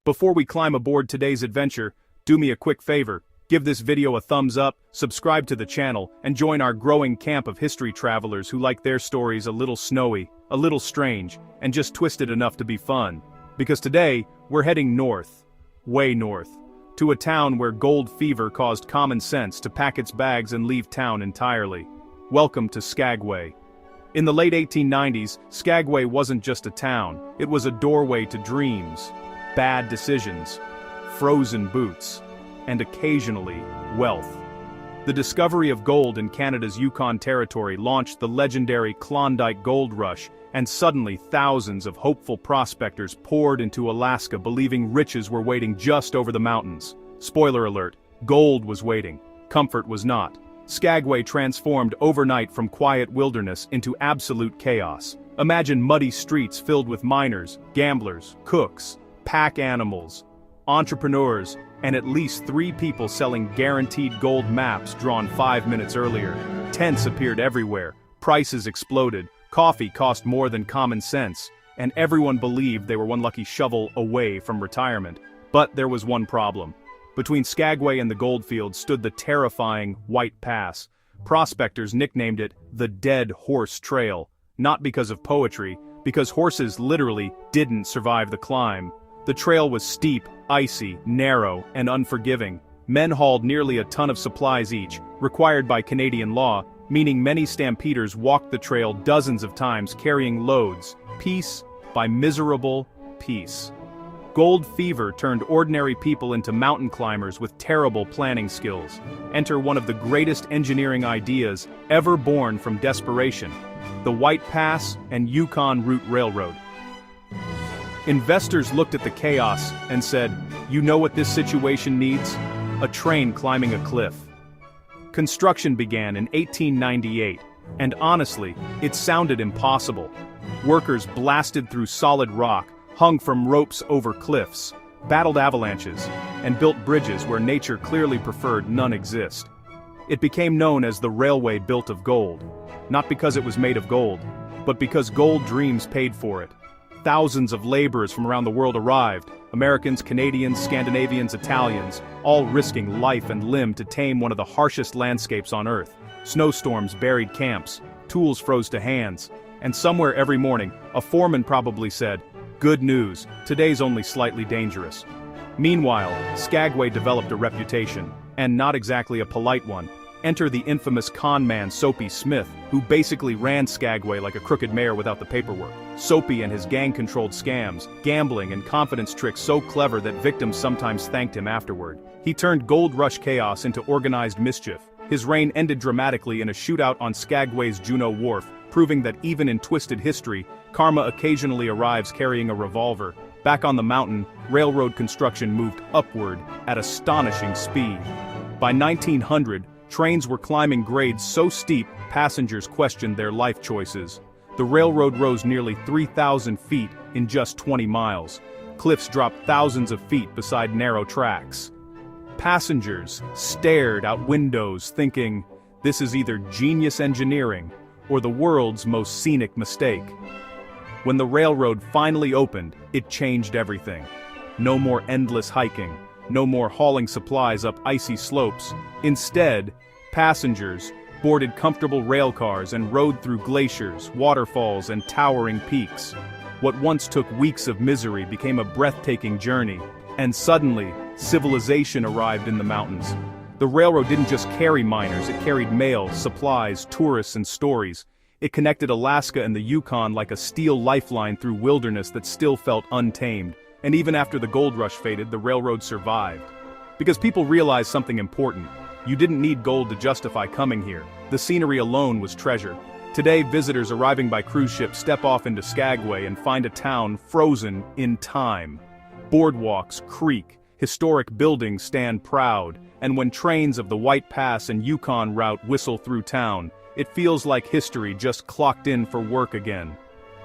Before we climb aboard today's adventure, do me a quick favor, give this video a thumbs up, subscribe to the channel, and join our growing camp of history travelers who like their stories a little snowy, a little strange, and just twisted enough to be fun. Because today, we're heading north, way north, to a town where gold fever caused common sense to pack its bags and leave town entirely. Welcome to Skagway. In the late 1890s, Skagway wasn't just a town, it was a doorway to dreams, bad decisions, frozen boots, and occasionally, wealth. The discovery of gold in Canada's Yukon territory launched the legendary Klondike Gold Rush, and suddenly thousands of hopeful prospectors poured into Alaska believing riches were waiting just over the mountains. Spoiler alert, gold was waiting, comfort was not. Skagway transformed overnight from quiet wilderness into absolute chaos. Imagine muddy streets filled with miners, gamblers, cooks, pack animals, entrepreneurs, and at least 3 people selling guaranteed gold maps drawn 5 minutes earlier. Tents appeared everywhere, prices exploded, coffee cost more than common sense, and everyone believed they were one lucky shovel away from retirement. But there was one problem. Between Skagway and the goldfields stood the terrifying White Pass. Prospectors nicknamed it the Dead Horse Trail, not because of poetry, because horses literally didn't survive the climb. The trail was steep, icy, narrow, and unforgiving. Men hauled nearly a ton of supplies each, required by Canadian law, meaning many stampeders walked the trail dozens of times carrying loads, piece by miserable piece. Gold fever turned ordinary people into mountain climbers with terrible planning skills. Enter one of the greatest engineering ideas ever born from desperation: the White Pass and Yukon Route Railroad. Investors looked at the chaos and said, "You know what this situation needs? A train climbing a cliff." Construction began in 1898, and honestly, it sounded impossible. Workers blasted through solid rock, hung from ropes over cliffs, battled avalanches, and built bridges where nature clearly preferred none exist. It became known as the railway built of gold, not because it was made of gold, but because gold dreams paid for it. Thousands of laborers from around the world arrived, Americans, Canadians, Scandinavians, Italians, all risking life and limb to tame one of the harshest landscapes on Earth. Snowstorms buried camps, tools froze to hands, and somewhere every morning, a foreman probably said, "Good news, today's only slightly dangerous." Meanwhile, Skagway developed a reputation, and not exactly a polite one. Enter the infamous con man Soapy Smith, who basically ran Skagway like a crooked mayor without the paperwork. Soapy and his gang-controlled scams, gambling and confidence tricks so clever that victims sometimes thanked him afterward. He turned gold rush chaos into organized mischief. His reign ended dramatically in a shootout on Skagway's Juneau Wharf, proving that even in twisted history, karma occasionally arrives carrying a revolver. Back on the mountain, railroad construction moved upward at astonishing speed. By 1900, trains were climbing grades so steep, passengers questioned their life choices. The railroad rose nearly 3,000 feet in just 20 miles. Cliffs dropped thousands of feet beside narrow tracks. Passengers stared out windows thinking, this is either genius engineering or the world's most scenic mistake. When the railroad finally opened, it changed everything. No more endless hiking, no more hauling supplies up icy slopes. Instead, passengers boarded comfortable rail cars and rode through glaciers, waterfalls, and towering peaks. What once took weeks of misery became a breathtaking journey, and suddenly, civilization arrived in the mountains. The railroad didn't just carry miners, it carried mail, supplies, tourists, and stories. It connected Alaska and the Yukon like a steel lifeline through wilderness that still felt untamed. And even after the gold rush faded, the railroad survived. Because people realized something important. You didn't need gold to justify coming here. The scenery alone was treasure. Today, visitors arriving by cruise ship step off into Skagway and find a town frozen in time. Boardwalks creak, historic buildings stand proud, and when trains of the White Pass and Yukon route whistle through town, it feels like history just clocked in for work again.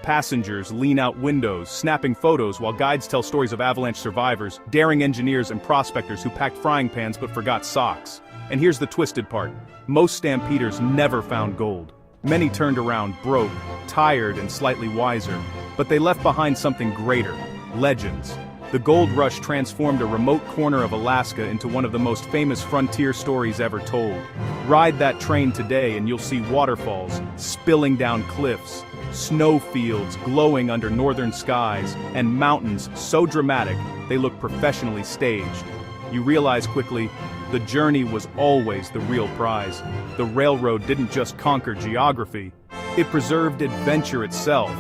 Passengers lean out windows, snapping photos while guides tell stories of avalanche survivors, daring engineers and prospectors who packed frying pans but forgot socks. And here's the twisted part. Most stampeders never found gold. Many turned around broke, tired and slightly wiser, but they left behind something greater: legends. The gold rush transformed a remote corner of Alaska into one of the most famous frontier stories ever told. Ride that train today and you'll see waterfalls spilling down cliffs, snowfields glowing under northern skies, and mountains so dramatic they look professionally staged. You realize quickly, the journey was always the real prize. The railroad didn't just conquer geography, it preserved adventure itself.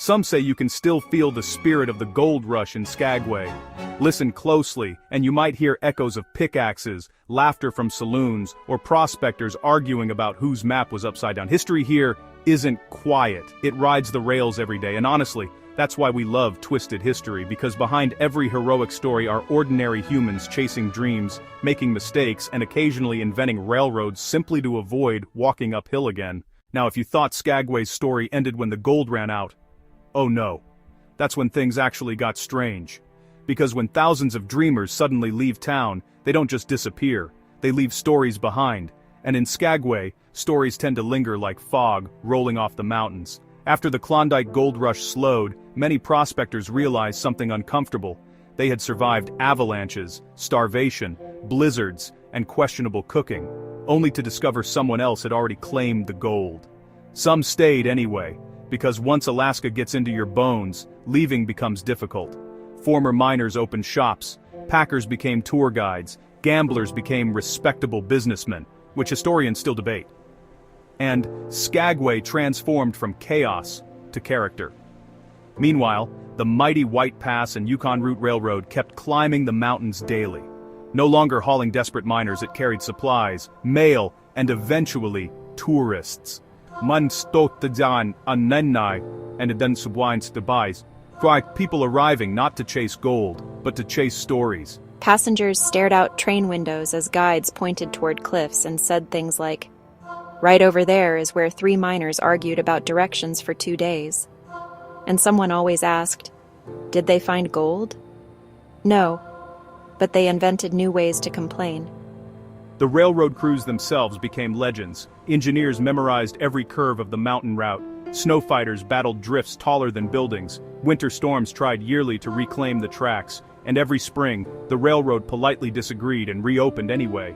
Some say you can still feel the spirit of the gold rush in Skagway. Listen closely, and you might hear echoes of pickaxes, laughter from saloons, or prospectors arguing about whose map was upside down. History here isn't quiet. It rides the rails every day, and honestly, that's why we love twisted history, because behind every heroic story are ordinary humans chasing dreams, making mistakes, and occasionally inventing railroads simply to avoid walking uphill again. Now, if you thought Skagway's story ended when the gold ran out, oh no. That's when things actually got strange. Because when thousands of dreamers suddenly leave town, they don't just disappear, they leave stories behind. And in Skagway, stories tend to linger like fog rolling off the mountains. After the Klondike gold rush slowed, many prospectors realized something uncomfortable. They had survived avalanches, starvation, blizzards, and questionable cooking, only to discover someone else had already claimed the gold. Some stayed anyway, because once Alaska gets into your bones, leaving becomes difficult. Former miners opened shops, packers became tour guides, gamblers became respectable businessmen, which historians still debate. And Skagway transformed from chaos to character. Meanwhile, the mighty White Pass and Yukon Route Railroad kept climbing the mountains daily. No longer hauling desperate miners, it carried supplies, mail, and eventually, tourists. Man stod down on Nenai and then subwines to buys. People arriving not to chase gold, but to chase stories. Passengers stared out train windows as guides pointed toward cliffs and said things like, "Right over there is where 3 miners argued about directions for 2 days." And someone always asked, "Did they find gold?" No, but they invented new ways to complain. The railroad crews themselves became legends. Engineers memorized every curve of the mountain route. Snow fighters battled drifts taller than buildings. Winter storms tried yearly to reclaim the tracks. And every spring, the railroad politely disagreed and reopened anyway.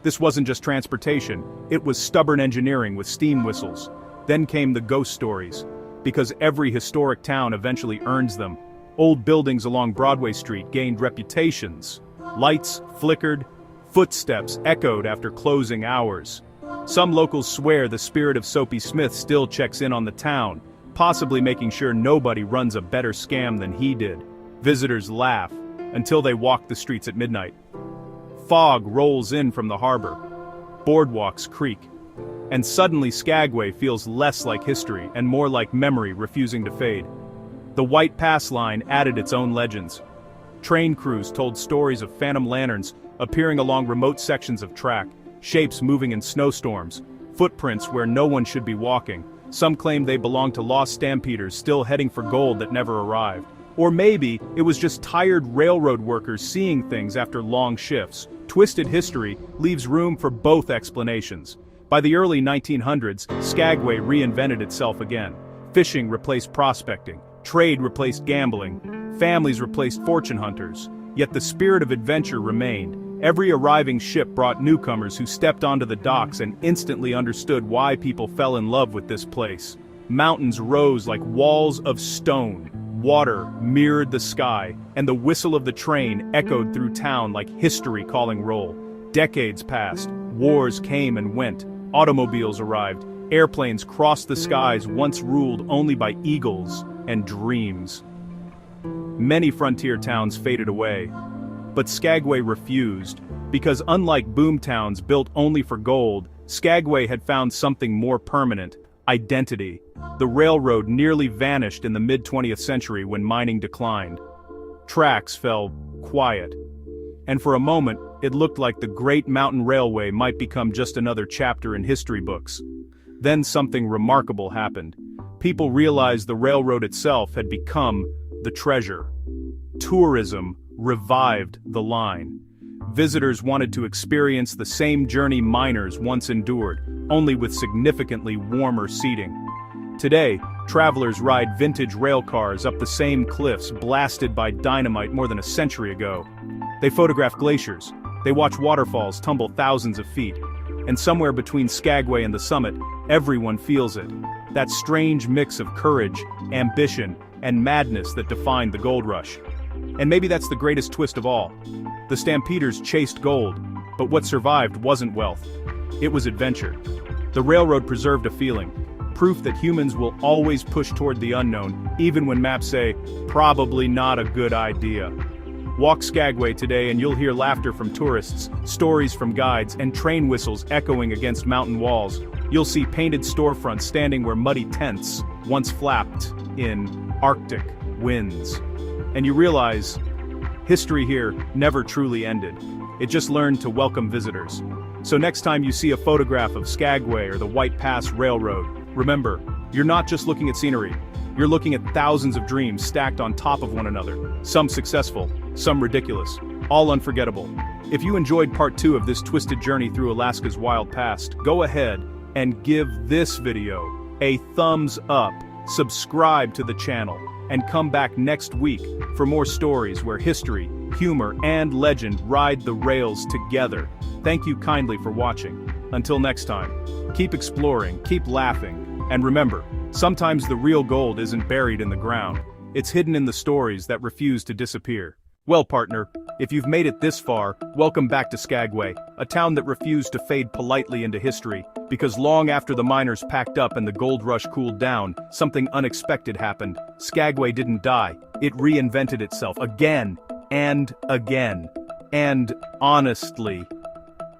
This wasn't just transportation, it was stubborn engineering with steam whistles. Then came the ghost stories. Because every historic town eventually earns them. Old buildings along Broadway Street gained reputations. Lights flickered, footsteps echoed after closing hours. Some locals swear the spirit of Soapy Smith still checks in on the town, possibly making sure nobody runs a better scam than he did. Visitors laugh, until they walk the streets at midnight. Fog rolls in from the harbor. Boardwalks creak. And suddenly Skagway feels less like history and more like memory refusing to fade. The White Pass line added its own legends. Train crews told stories of phantom lanterns appearing along remote sections of track, shapes moving in snowstorms, footprints where no one should be walking. Some claimed they belonged to lost stampeders still heading for gold that never arrived. Or maybe it was just tired railroad workers seeing things after long shifts. Twisted history leaves room for both explanations. By the early 1900s, Skagway reinvented itself again. Fishing replaced prospecting, trade replaced gambling, families replaced fortune hunters. Yet the spirit of adventure remained. Every arriving ship brought newcomers who stepped onto the docks and instantly understood why people fell in love with this place. Mountains rose like walls of stone. Water mirrored the sky, and the whistle of the train echoed through town like history calling roll. Decades passed, wars came and went, automobiles arrived, airplanes crossed the skies once ruled only by eagles and dreams. Many frontier towns faded away, but Skagway refused, because unlike boom towns built only for gold, Skagway had found something more permanent: identity. The railroad nearly vanished in the mid-20th century when mining declined. Tracks fell quiet. And for a moment, it looked like the Great Mountain Railway might become just another chapter in history books. Then something remarkable happened. People realized the railroad itself had become the treasure. Tourism revived the line. Visitors wanted to experience the same journey miners once endured, only with significantly warmer seating. Today, Travelers ride vintage rail cars up the same cliffs blasted by dynamite more than a century ago. They photograph glaciers. They watch waterfalls tumble thousands of feet. And somewhere between Skagway and the summit, everyone feels it. That strange mix of courage, ambition, and madness that defined the gold rush. And maybe that's the greatest twist of all. The stampeders chased gold, but what survived wasn't wealth. It was adventure. The railroad preserved a feeling. Proof that humans will always push toward the unknown, even when maps say, probably not a good idea. Walk Skagway today and you'll hear laughter from tourists, stories from guides, and train whistles echoing against mountain walls. You'll see painted storefronts standing where muddy tents once flapped in Arctic winds. And you realize, history here never truly ended. It just learned to welcome visitors. So next time you see a photograph of Skagway or the White Pass Railroad, remember, you're not just looking at scenery. You're looking at thousands of dreams stacked on top of one another. Some successful, some ridiculous, all unforgettable. If you enjoyed part 2 of this twisted journey through Alaska's wild past, go ahead and give this video a thumbs up, subscribe to the channel, and come back next week for more stories where history, humor, and legend ride the rails together. Thank you kindly for watching. Until next time, keep exploring, keep laughing, and remember, sometimes the real gold isn't buried in the ground. It's hidden in the stories that refuse to disappear. Well, partner, if you've made it this far, welcome back to Skagway, a town that refused to fade politely into history, because long after the miners packed up and the gold rush cooled down, something unexpected happened. Skagway didn't die. It reinvented itself again and again. And honestly,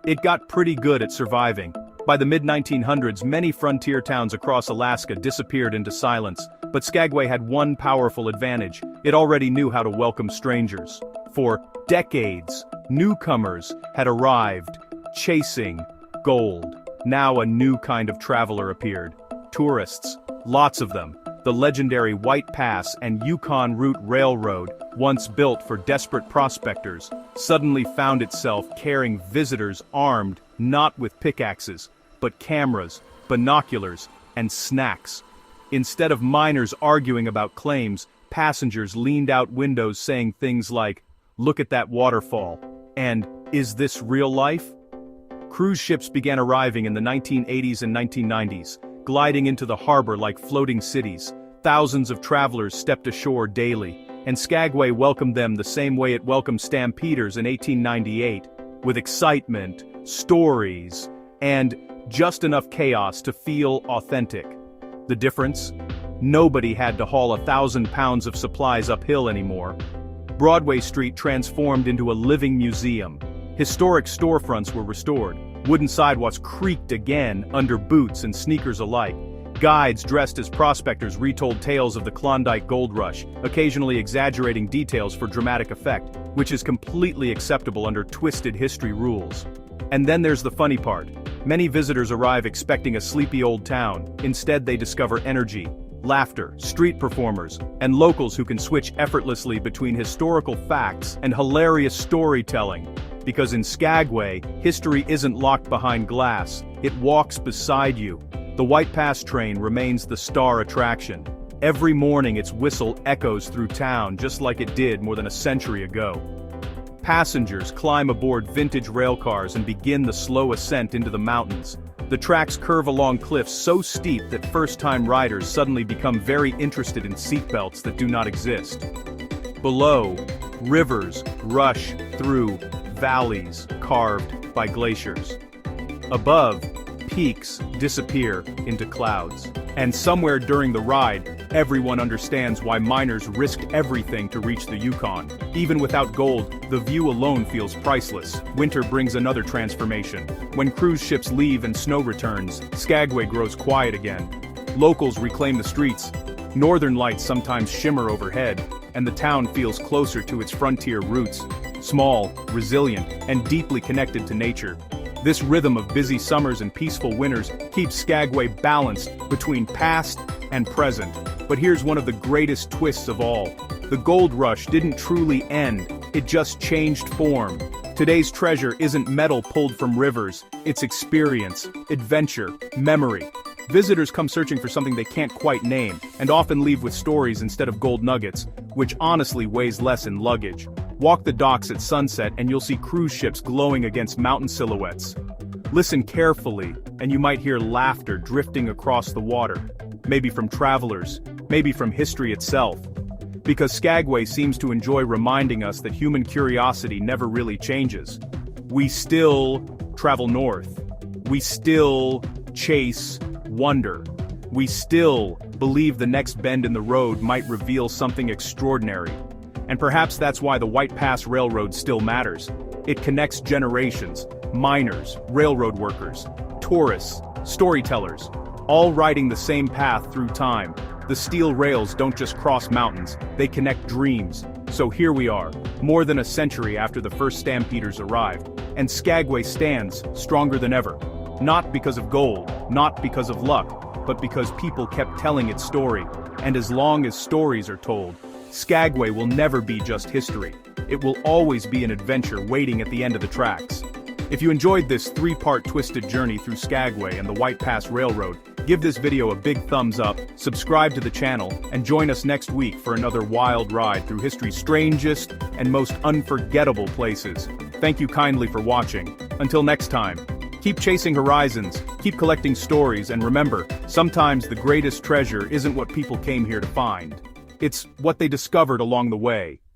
it got pretty good at surviving. By the mid-1900s, many frontier towns across Alaska disappeared into silence, but Skagway had one powerful advantage. It already knew how to welcome strangers. For decades, newcomers had arrived, chasing gold. Now a new kind of traveler appeared. Tourists, lots of them. The legendary White Pass and Yukon Route Railroad, once built for desperate prospectors, suddenly found itself carrying visitors armed not with pickaxes, but cameras, binoculars, and snacks. Instead of miners arguing about claims, passengers leaned out windows saying things like, "Look at that waterfall," and "Is this real life?" Cruise ships began arriving in the 1980s and 1990s, gliding into the harbor like floating cities. Thousands of travelers stepped ashore daily, and Skagway welcomed them the same way it welcomed stampeders in 1898, with excitement, stories, and just enough chaos to feel authentic. The difference? Nobody had to haul 1,000 pounds of supplies uphill anymore. Broadway Street transformed into a living museum. Historic storefronts were restored. Wooden sidewalks creaked again under boots and sneakers alike. Guides dressed as prospectors retold tales of the Klondike Gold Rush, occasionally exaggerating details for dramatic effect, which is completely acceptable under twisted history rules. And then there's the funny part. Many visitors arrive expecting a sleepy old town. Instead, they discover energy, laughter, street performers, and locals who can switch effortlessly between historical facts and hilarious storytelling. Because in Skagway, history isn't locked behind glass, it walks beside you. The White Pass train remains the star attraction. Every morning its whistle echoes through town just like it did more than a century ago. Passengers climb aboard vintage railcars and begin the slow ascent into the mountains. The tracks curve along cliffs so steep that first-time riders suddenly become very interested in seatbelts that do not exist. Below, rivers rush through valleys carved by glaciers. Above, peaks disappear into clouds. And somewhere during the ride, everyone understands why miners risked everything to reach the Yukon. Even without gold, the view alone feels priceless. Winter brings another transformation. When cruise ships leave and snow returns, Skagway grows quiet again. Locals reclaim the streets. Northern lights sometimes shimmer overhead, and the town feels closer to its frontier roots. Small, resilient, and deeply connected to nature. This rhythm of busy summers and peaceful winters keeps Skagway balanced between past and present. But here's one of the greatest twists of all. The gold rush didn't truly end, it just changed form. Today's treasure isn't metal pulled from rivers, it's experience, adventure, memory. Visitors come searching for something they can't quite name, and often leave with stories instead of gold nuggets, which honestly weighs less in luggage. Walk the docks at sunset and you'll see cruise ships glowing against mountain silhouettes. Listen carefully, and you might hear laughter drifting across the water. Maybe from travelers, maybe from history itself. Because Skagway seems to enjoy reminding us that human curiosity never really changes. We still travel north. We still chase wonder. We still believe the next bend in the road might reveal something extraordinary. And perhaps that's why the White Pass Railroad still matters. It connects generations, miners, railroad workers, tourists, storytellers, all riding the same path through time. The steel rails don't just cross mountains, they connect dreams. So here we are, more than a century after the first stampeders arrived, and Skagway stands stronger than ever. Not because of gold, not because of luck, but because people kept telling its story. And as long as stories are told, Skagway will never be just history. It will always be an adventure waiting at the end of the tracks. If you enjoyed this 3-part twisted journey through Skagway and the White Pass Railroad, give this video a big thumbs up, subscribe to the channel, and join us next week for another wild ride through history's strangest and most unforgettable places. Thank you kindly for watching. Until next time, keep chasing horizons, keep collecting stories, and remember, sometimes the greatest treasure isn't what people came here to find. It's what they discovered along the way.